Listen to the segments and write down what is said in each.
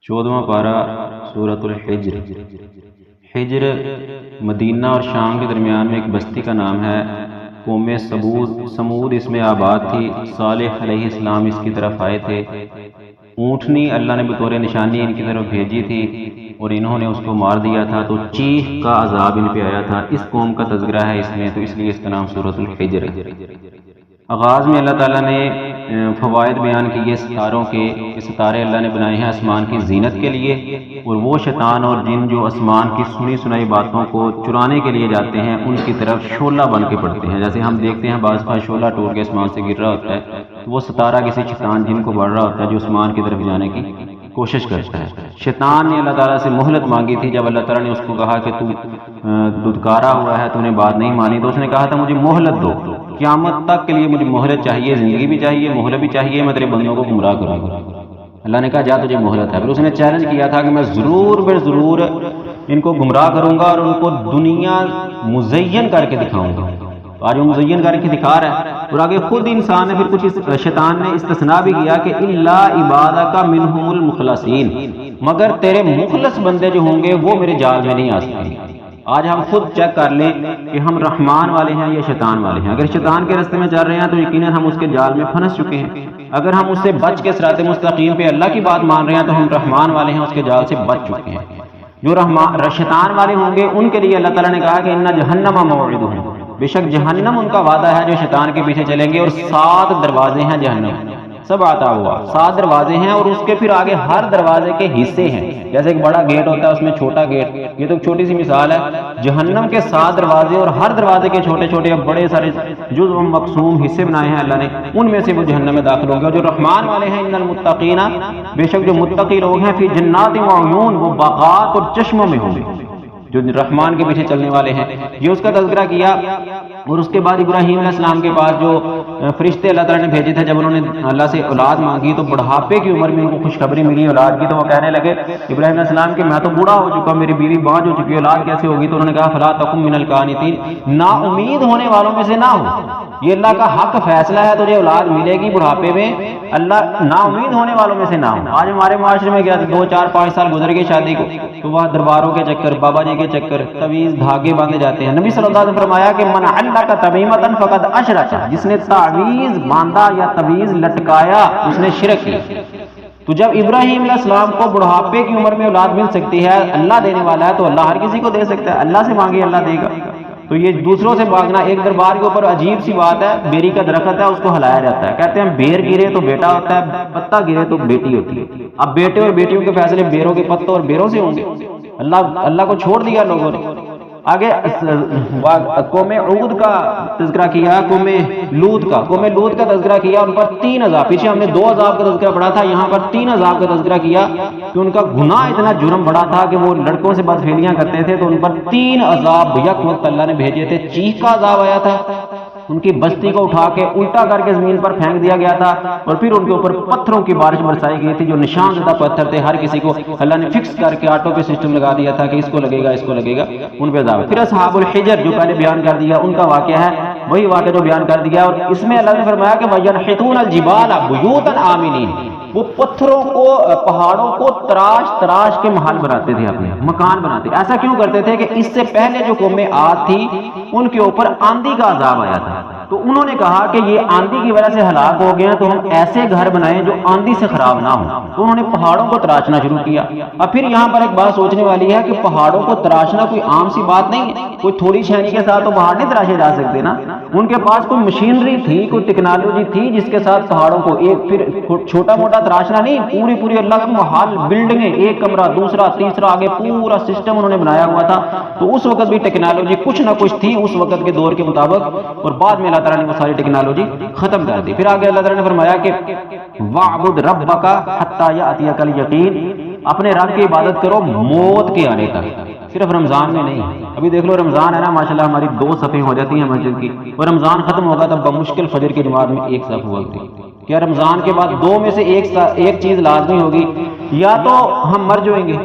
14واں پارہ سورۃ الحجر۔ حجر مدینہ اور شام کے درمیان میں ایک بستی کا نام ہے۔ قوم سمود اس میں آباد تھی۔ صالح علیہ السلام اس کی طرف آئے تھے۔ اونٹنی اللہ نے بطور نشانی ان کی طرف بھیجی تھی اور انہوں نے اس کو مار دیا تھا، تو چیخ کا عذاب ان پہ آیا تھا۔ اس قوم کا تذکرہ ہے اس میں، تو اس لیے اس کا نام سورۃ الحجر ہے۔ آغاز میں اللہ تعالیٰ نے فوائد بیان کیے ستاروں کے، کہ ستارے اللہ نے بنائے ہیں آسمان کی زینت کے لیے، اور وہ شیطان اور جن جو آسمان کی سنی سنائی باتوں کو چرانے کے لیے جاتے ہیں، ان کی طرف شعلہ بن کے پڑتے ہیں۔ جیسے ہم دیکھتے ہیں بعض کا شعلہ ٹوٹ کے آسمان سے گر رہا ہوتا ہے، تو وہ ستارہ کسی شیطان جن کو بڑھ رہا ہوتا ہے جو آسمان کی طرف جانے کی کوشش کرتا ہے۔ شیطان نے اللہ تعالیٰ سے مہلت مانگی تھی، جب اللہ تعالیٰ نے اس کو کہا کہ تو دھتکارا ہوا ہے، تو نے بات نہیں مانی، تو اس نے کہا تھا مجھے مہلت دو، قیامت تک کے لیے مجھے مہلت چاہیے، زندگی بھی چاہیے، مہلت بھی چاہیے، میں تیرے بندوں کو گمراہ کروں گا۔ اللہ نے کہا جا تجھے مہلت ہے۔ پھر اس نے چیلنج کیا تھا کہ میں ضرور ان کو گمراہ کروں گا اور ان کو دنیا مزین کر کے دکھاؤں گا۔ تو آج وہ مزین کر کے دکھا رہا ہے، اور آگے خود انسان نے پھر کچھ شیطان نے استثناء بھی کیا کہ الا عبادک منہم المخلصین، مگر تیرے مخلص بندے جو ہوں گے وہ میرے جال میں نہیں آ سکتے۔ آج ہم خود چیک کر لیں کہ ہم رحمان والے ہیں یا شیطان والے ہیں۔ اگر شیطان کے راستے میں چل رہے ہیں تو یقیناً ہم اس کے جال میں پھنس چکے ہیں۔ اگر ہم اس سے بچ کے صراط مستقیم پہ اللہ کی بات مان رہے ہیں تو ہم رحمان والے ہیں، اس کے جال سے بچ چکے ہیں۔ جو شیطان والے ہوں گے ان کے لیے اللہ تعالیٰ نے کہا کہ ان جہنم موعدہم، بے شک جہنم ان کا وعدہ ہے جو شیطان کے پیچھے چلیں گے، اور 7 دروازے ہیں جہنم، 7 دروازے ہیں، اور اس کے پھر آگے ہر دروازے کے حصے ہیں۔ جیسے ایک بڑا گیٹ ہوتا ہے اس میں چھوٹا گیٹ، یہ تو چھوٹی سی مثال ہے۔ جہنم کے 7 دروازے اور ہر دروازے کے چھوٹے چھوٹے بڑے سارے جزء و مقسوم حصے بنائے ہیں اللہ نے، ان میں سے وہ جہنم میں داخل ہوں گے۔ اور جو رحمان والے ہیں ان المتقین، بے شک جو متقی لوگ ہیں، فی جنات و عیون، وہ باغات اور چشموں میں ہوں گے۔ جو رحمان کے پیچھے چلنے والے ہیں، یہ اس کا تذکرہ کیا۔ اور اس کے بعد ابراہیم علیہ السلام کے پاس جو فرشتے اللہ تعالیٰ نے بھیجے تھے، جب انہوں نے اللہ سے اولاد مانگی تو بڑھاپے کی عمر میں ان کو خوشخبری ملی اولاد کی، تو وہ کہنے لگے ابراہیم علیہ السلام کہ میں تو بوڑھا ہو چکا، میری بیوی بانجھ ہو چکی، اولاد کیسے ہوگی؟ تو انہوں نے کہا فلا تکن من القانتین، نا امید ہونے والوں میں سے نہ ہو، یہ اللہ کا حق فیصلہ ہے، تجھے اولاد ملے گی بڑھاپے میں، اللہ نا امید ہونے والوں میں سے نہ ہو۔ آج ہمارے معاشرے میں کیا 2 4 5 سال گزر گئے شادی کو، تو وہاں درباروں کے چکر، بابا جی کے چکر، تعویذ دھاگے باندھے جاتے ہیں۔ نبی صلی اللہ علیہ وسلم نے فرمایا کہ من علق تمیمۃ فقد اشرک، جس نے تعویذ باندھا یا تعویذ لٹکایا اس نے شرک کی۔ تو جب ابراہیم علیہ السلام کو بڑھاپے کی عمر میں اولاد مل سکتی ہے، اللہ دینے والا ہے، تو اللہ ہر کسی کو دے سکتا ہے، اللہ سے مانگے اللہ دے گا۔ تو یہ دوسروں سے مانگنا ایک دربار کے اوپر عجیب سی بات ہے۔ بیری کا درخت ہے، اس کو ہلایا جاتا ہے، کہتے ہیں بیر گرے تو بیٹا ہوتا ہے، پتا گرے تو بیٹی ہوتی ہے۔ اب بیٹے اور بیٹیوں کے فیصلے بیروں کے پتوں اور بیروں سے ہوں گے؟ اللہ کو چھوڑ دیا لوگوں نے۔ آگے قوم عود کا تذکرہ کیا، قوم لوط کا تذکرہ کیا، ان پر 3 عذاب، پیچھے ہم نے 2 عذاب کا تذکرہ پڑھا تھا، یہاں پر 3 عذاب کا تذکرہ کیا کہ ان کا گناہ اتنا جرم بڑا تھا کہ وہ لڑکوں سے بدفعلیاں کرتے تھے، تو ان پر 3 عذاب یک وقت اللہ نے بھیجے تھے۔ چیخ کا عذاب آیا تھا، ان کی بستی کو اٹھا کے الٹا کر کے زمین پر پھینک دیا گیا تھا، اور پھر ان کے اوپر پتھروں کی بارش برسائی گئی تھی جو نشان زدہ پتھر تھے، ہر کسی کو اللہ نے فکس کر کے آٹو پہ سسٹم لگا دیا تھا کہ اس کو لگے گا، ان پہ عذاب۔ پھر اصحاب الحجر جو پہلے بیان کر دیا، ان کا واقعہ ہے وہی واقعہ جو بیان کر دیا، اور اس میں اللہ نے فرمایا کہ وَيَنْحِتُونَ الْجِبَالَ بُيُوتًا آمِنِينَ، وہ پتھروں کو، پہاڑوں کو تراش کے محل بناتے تھے، اپنے مکان بناتے۔ ایسا کیوں کرتے تھے کہ اس سے پہلے جو قوم عاد تھی ان کے اوپر آندھی کا عذاب آیا تھا، تو انہوں نے کہا کہ یہ آندھی کی وجہ سے ہلاک ہو گئے ہیں، تو ہم ایسے گھر بنائیں جو آندھی سے خراب نہ ہوں، تو انہوں نے پہاڑوں کو تراشنا شروع کیا۔ اب پھر یہاں پر ایک بات سوچنے والی ہے کہ پہاڑوں کو تراشنا کوئی عام سی بات نہیں ہے، کوئی تھوڑی چھینی کے ساتھ تو پہاڑ نہیں تراشے جا سکتے نا۔ ان کے پاس کوئی مشینری تھی، کوئی ٹیکنالوجی تھی جس کے ساتھ پہاڑوں کو ایک پھر چھوٹا موٹا تراشنا نہیں، پوری اللہ کا محال بلڈنگیں، ایک کمرہ دوسرا تیسرا، آگے پورا سسٹم انہوں نے بنایا ہوا تھا۔ تو اس وقت بھی ٹیکنالوجی کچھ نہ کچھ تھی اس وقت کے دور کے مطابق، اور بعد میں اللہ تعالیٰ نے وہ ساری ٹیکنالوجی ختم کر دی۔ پھر آگے اللہ تعالیٰ نے فرمایا کہ وَاعْبُدْ رَبَّكَ حَتَّى يَأْتِيَكَ الْيَقِينُ، اپنے رب کی عبادت کرو موت کے آنے تک، صرف رمضان میں نہیں۔ ابھی دیکھ لو رمضان ہے نا، ماشاءاللہ ہماری 2 صفیں ہو جاتی ہیں مسجد کی، اور رمضان ختم ہوگا تب بمشکل فجر کی نماز میں 1 صف ہوا کرتی۔ کیا رمضان کے بعد 2 میں سے ایک چیز لازمی ہوگی، یا تو ہم مر جائیں گے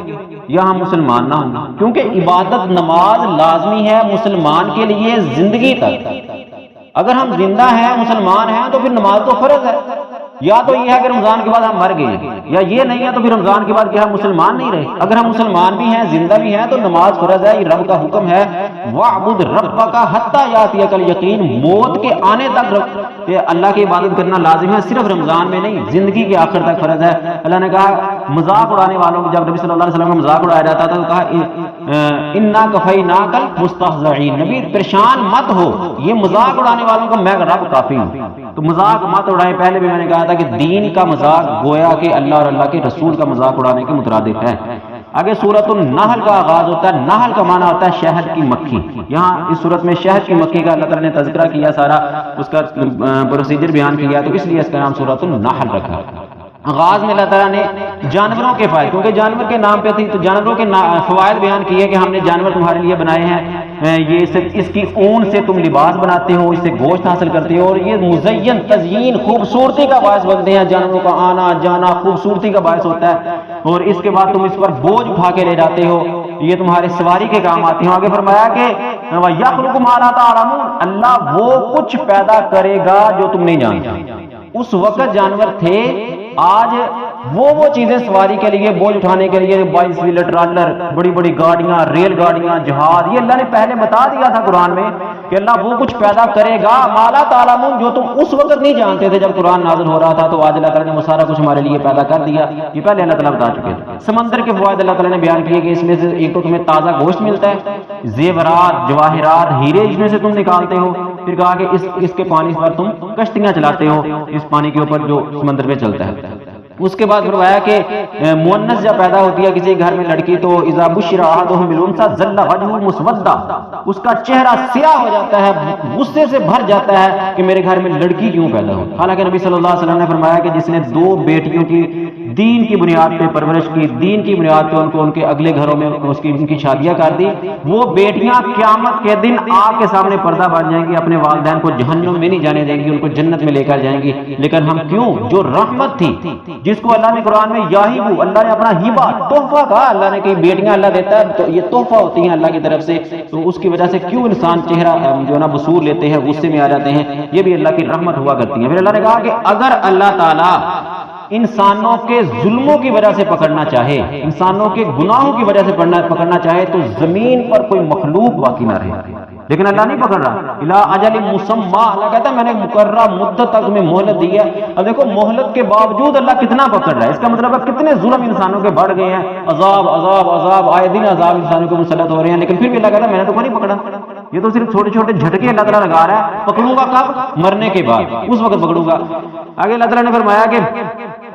یا ہم مسلمان نہ ہوں گے، کیونکہ عبادت نماز لازمی ہے مسلمان کے لیے زندگی تک۔ اگر ہم زندہ ہیں مسلمان ہیں تو پھر نماز تو فرض ہے، یا تو یہ ہے کہ رمضان کے بعد ہم مر گئے، یا یہ نہیں ہے تو پھر رمضان کے بعد کیا ہم مسلمان نہیں رہے؟ اگر ہم مسلمان بھی ہیں، زندہ بھی ہیں، تو نماز فرض ہے، یہ رب کا حکم ہے، وَاعْبُدْ رَبَّكَ حَتَّى يَأْتِيَكَ الْيَقِينُ، موت کے آنے تک اللہ کی عبادت کرنا لازم ہے، صرف رمضان میں نہیں، زندگی کے آخر تک فرض ہے۔ اللہ نے کہا مذاق اڑانے والوں کو، جب نبی صلی اللہ علیہ وسلم کا مذاق اڑایا جاتا تھا تو کہا اِنَّا كَفَيْنَاكَ الْمُسْتَهْزِئِينَ، نبی پریشان مت ہو، یہ مذاق اڑانے والوں کو میں رب کافی ہوں، تو مذاق مت اڑائیں۔ پہلے بھی میں نے کہا تھا کہ دین کا مذاق گویا کہ اللہ اور اللہ کے رسول کا مذاق اڑانے کے مترادف ہے۔ آگے سورۃ النحل کا آغاز ہوتا ہے۔ نحل کا معنی ہوتا ہے شہد کی مکھی۔ یہاں اس صورت میں شہد کی مکھی کا اللہ تعالیٰ نے تذکرہ کیا، سارا اس کا پروسیجر بیان کیا، تو اس لیے اس کا نام سورۃ النحل رکھا۔ آغاز میں اللہ تعالیٰ نے جانوروں کے فائدے، کیونکہ جانور کے نام پہ تھی تو جانوروں کے فوائد بیان کیے کہ ہم نے جانور تمہارے لیے بنائے ہیں، یہ اس کی اون سے تم لباس بناتے ہو، اس سے گوشت حاصل کرتے ہو، اور یہ مزین تزیین خوبصورتی کا باعث بنتے ہیں، جانوروں کا آنا جانا خوبصورتی کا باعث ہوتا ہے، اور اس کے بعد تم اس پر بوجھ اٹھا کے لے جاتے ہو، یہ تمہارے سواری کے کام آتے ہیں۔ آگے فرمایا کہ وَيَخْلُقُ مَا لَا تَعْلَمُونَ، اللہ وہ کچھ پیدا کرے گا جو تم نہیں جانتے۔ اس وقت جانور تھے، آج وہ چیزیں سواری کے لیے، بوجھ اٹھانے کے لیے، 22 ویلر ٹرالر، بڑی بڑی گاڑیاں، ریل گاڑیاں، جہاز، یہ اللہ نے پہلے بتا دیا تھا قرآن میں کہ اللہ وہ کچھ پیدا کرے گا ما لا تعلمون، جو تم اس وقت نہیں جانتے تھے جب قرآن نازل ہو رہا تھا، تو آج اللہ تعالیٰ نے وہ سارا کچھ ہمارے لیے پیدا کر دیا۔ یہ پہلے اللہ تعالیٰ بتا چکے تھے۔ سمندر کے فوائد اللہ تعالیٰ نے بیان کیے کہ اس میں سے ایک تو تمہیں تازہ گوشت ملتا ہے، زیورات، جواہرات، ہیرے اس میں سے تم نکالتے ہو، پھر کہا کہ اس کے پانی پر تم کشتیاں چلاتے ہو، اس پانی کے اوپر جو سمندر میں چلتا ہے۔ اس کے بعد فرمایا کہ مؤنث جب پیدا ہوتی ہے کسی گھر میں لڑکی، تو اذا بشر احدهم بالانثى ظل وجهه مسودا، اس کا چہرہ سیاہ ہو جاتا ہے، غصے سے بھر جاتا ہے کہ میرے گھر میں لڑکی کیوں پیدا ہو۔ حالانکہ نبی صلی اللہ علیہ وسلم نے فرمایا کہ جس نے 2 بیٹیوں کی دین کی بنیاد پہ پرورش کی، دین کی بنیاد پہ ان کے اگلے گھروں میں ان کی شادیاں کر دی، وہ بیٹیاں قیامت کے دن آگ کے سامنے پردہ بن جائیں گی، اپنے والدین کو جہنم میں نہیں جانے دیں گی، ان کو جنت میں لے کر جائیں گی۔ لیکن ہم کیوں؟ جو رحمت تھی، جس کو اللہ نے قرآن میں یاہبو، اللہ نے اپنا ہیبا، تحفہ کہا، اللہ نے کئی بیٹیاں اللہ دیتا ہے تو یہ تحفہ ہوتی ہیں اللہ کی طرف سے، تو اس کی وجہ سے کیوں انسان چہرہ جو نا بصور لیتے ہیں، غصے میں آ جاتے ہیں، یہ بھی اللہ کی رحمت ہوا کرتی ہیں۔ پھر اللہ نے کہا کہ اگر اللہ تعالیٰ انسانوں کے ظلموں کی وجہ سے پکڑنا چاہے، انسانوں کے گناہوں کی وجہ سے پکڑنا چاہے، تو زمین پر کوئی مخلوق باقی نہ رہے، لیکن اللہ نہیں پکڑ رہا۔ الا اجل مسمى، اللہ کہتا ہے میں نے مقررہ مدت تک میں مہلت دی ہے۔ اب دیکھو مہلت کے باوجود اللہ کتنا پکڑ رہا ہے، اس کا مطلب ہے کتنے ظلم انسانوں کے بڑھ گئے ہیں، عذاب عذاب عذاب، آئے دن عذاب انسانوں کو مسلط ہو رہے ہیں، لیکن پھر بھی اللہ کہتا ہے میں نے تو کوئی نہیں پکڑا۔ یہ تو صرف چھوٹے چھوٹے جھٹکے اللہ تعالیٰ لگا رہا ہے، پکڑوں گا کب؟ مرنے کے بعد، اس وقت پکڑوں گا۔ آگے اللہ تعالیٰ نے فرمایا کہ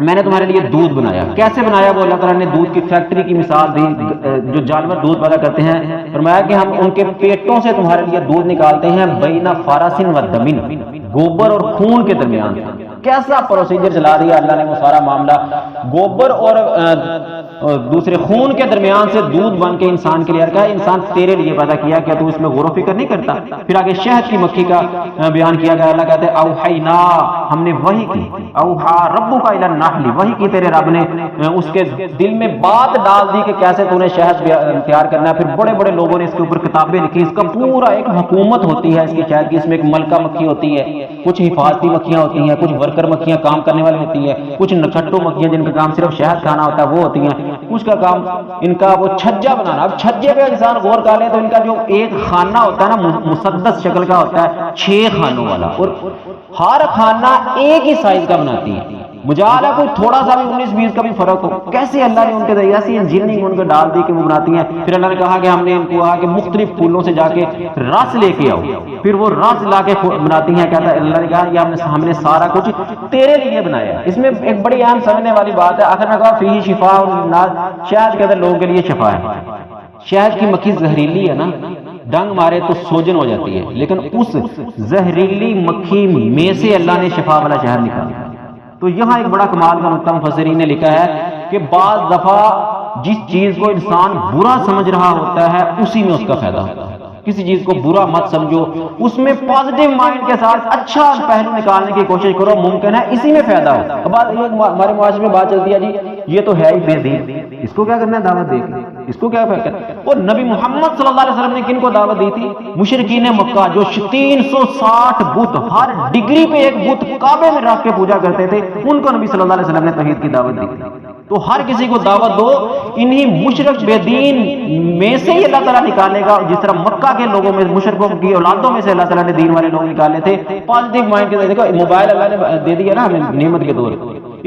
میں نے تمہارے لیے دودھ بنایا۔ کیسے بنایا؟ وہ اللہ تعالیٰ نے دودھ کی فیکٹری کی مثال دی، جو جانور دودھ پیدا کرتے ہیں، فرمایا کہ ہم ان کے پیٹوں سے تمہارے لیے دودھ نکالتے ہیں، بین فارسن و دمن، گوبر اور خون کے درمیان۔ کیسا پروسیجر چلا دیا اللہ نے، وہ سارا معاملہ گوبر اور دوسرے خون کے درمیان سے دودھ بن کے انسان کے لیے رکھا ہے، انسان تیرے لیے پیدا کیا، کیا تو اس میں غور و فکر نہیں کرتا؟ پھر آگے شہد کی مکھی کا بیان کیا گیا، اللہ کہتے ہیں اوحینا، ہم نے وحی کی، اوحا ربک الی النحل، وحی کی تیرے رب نے اس کے دل میں بات ڈال دی کہ کیسے تو نے شہد تیار کرنا ہے۔ پھر بڑے بڑے لوگوں نے اس کے اوپر کتابیں لکھی، اس کا پورا ایک حکومت ہوتی ہے اس کی شہد کی، اس میں ایک ملکہ مکھی ہوتی ہے، کچھ حفاظتی مکھیاں ہوتی ہیں، کچھ ورکر مکھیاں کام کرنے والی ہوتی ہیں، کچھ نکھٹو مکھیاں جن کا کام صرف شہد کھانا ہوتا ہے وہ ہوتی ہیں، کچھ کا کام ان کا وہ چھجا بنانا۔ اب چھجے پہ انسان غور کر لے تو ان کا جو ایک خانہ ہوتا ہے نا، مسدس شکل کا ہوتا ہے، 6 خانوں والا، اور ہر خانہ ایک ہی سائز کا بناتی ہے۔ مجال ہے کوئی تھوڑا سا بھی 19-20 کا بھی فرق ہو، کیسے اللہ نے ان کے ذریعے ایسی انجینئرنگ ان کو ڈال دی کہ وہ بناتی ہیں۔ پھر اللہ نے کہا کہ ہم نے ان کو کہا کہ مختلف پھولوں سے جا کے رس لے کے آؤ، پھر وہ رس لا کے بناتی ہیں۔ کہتا ہے اللہ نے کہا کہ ہم نے سارا کچھ تیرے لیے بنایا۔ اس میں ایک بڑی اہم سمجھنے والی بات ہے، آخر میں کہا فیہ شفاء للناس، شہد کے اندر لوگوں کے لیے شفا ہے۔ شہد کی مکھی زہریلی ہے نا، ڈنگ مارے تو سوجن ہو جاتی ہے، لیکن اس زہریلی مکھی میں سے اللہ نے شفا والا شہد نکالا۔ تو یہاں ایک بڑا کمال کا نقطہ مفسرین نے لکھا ہے کہ بعض دفعہ جس چیز کو انسان برا سمجھ رہا ہوتا ہے اسی میں اس کا فائدہ ہوتا ہے۔ کسی چیز کو برا مت سمجھو، اس میں پازیٹیو مائنڈ کے ساتھ اچھا پہلو نکالنے کی کوشش کرو، ممکن ہے اسی میں فائدہ ہو۔ اب ہمارے معاشرے میں بات چلتی ہے جی یہ تو ہے ہی بے دین، اس کو کیا کرنا ہے دعوت دے کے۔ اس کو کیا فکر؟ اور نبی محمد صلی اللہ علیہ وسلم نے کن کو دعوت دی تھی؟ مشرکین مکہ جو 360 بت، ہر ڈگری پہ ایک بت کعبے میں رکھ کے پوجا کرتے تھے، ان کو نبی صلی اللہ علیہ وسلم نے توحید کی دعوت دی تھی۔ تو ہر کسی کو دعوت دو، انہی مشرک بے دین میں سے ہی اللہ تعالیٰ نکالے گا، جس طرح مکہ کے لوگوں میں مشرکوں کی اولادوں میں سے اللہ تعالیٰ نے دین والے لوگ نکالے تھے۔ پازیٹیو مائنڈ کے، دیکھو موبائل اللہ نے دے دیا نا ہمیں نعمت کے دور،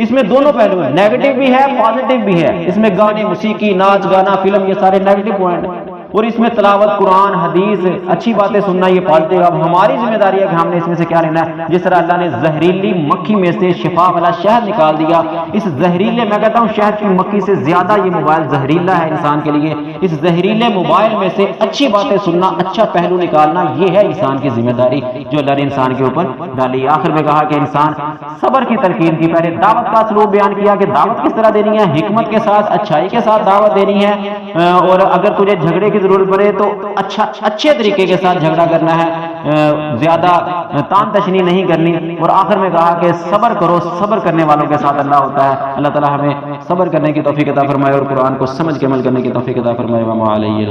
اس میں دونوں پہلو ہیں، نیگیٹو بھی ہے پازیٹیو بھی ہے۔ اس میں گانے، موسیقی، ناچ گانا، فلم، یہ سارے نیگیٹو پوائنٹ ہیں، اور اس میں تلاوت قرآن، حدیث، اچھی باتیں سننا، یہ پازیٹیو۔ اب ہماری ذمہ داری ہے کہ ہم نے اس میں سے کیا لینا ہے۔ جس طرح اللہ نے زہریلی مکھی میں سے شفا والا شہد نکال دیا، اس زہریلے، میں کہتا ہوں شہد کی مکھی سے زیادہ یہ موبائل زہریلا ہے انسان کے لیے۔ اس زہریلے موبائل میں سے اچھی باتیں سننا، اچھا پہلو نکالنا، یہ ہے انسان کی ذمہ داری جو اللہ نے انسان کے اوپر ڈالی۔ آخر میں کہا کہ انسان صبر کی تلقین کی، پہلے دعوت کا اسلوب بیان کیا کہ دعوت کس طرح دینی ہے، حکمت کے ساتھ، اچھائی کے ساتھ دعوت دینی ہے، اور اگر تجھے جھگڑے کی ضرورت پڑے تو اچھے طریقے کے ساتھ جھگڑا کرنا ہے، زیادہ تان تشنی نہیں کرنی۔ اور آخر میں کہا کہ صبر کرو، صبر کرنے والوں کے ساتھ اللہ ہوتا ہے۔ اللہ تعالی ہمیں صبر کرنے کی توفیق عطا فرمائے اور قرآن کو سمجھ کے عمل کرنے کی توفیق عطا فرمائے۔ وما علیہ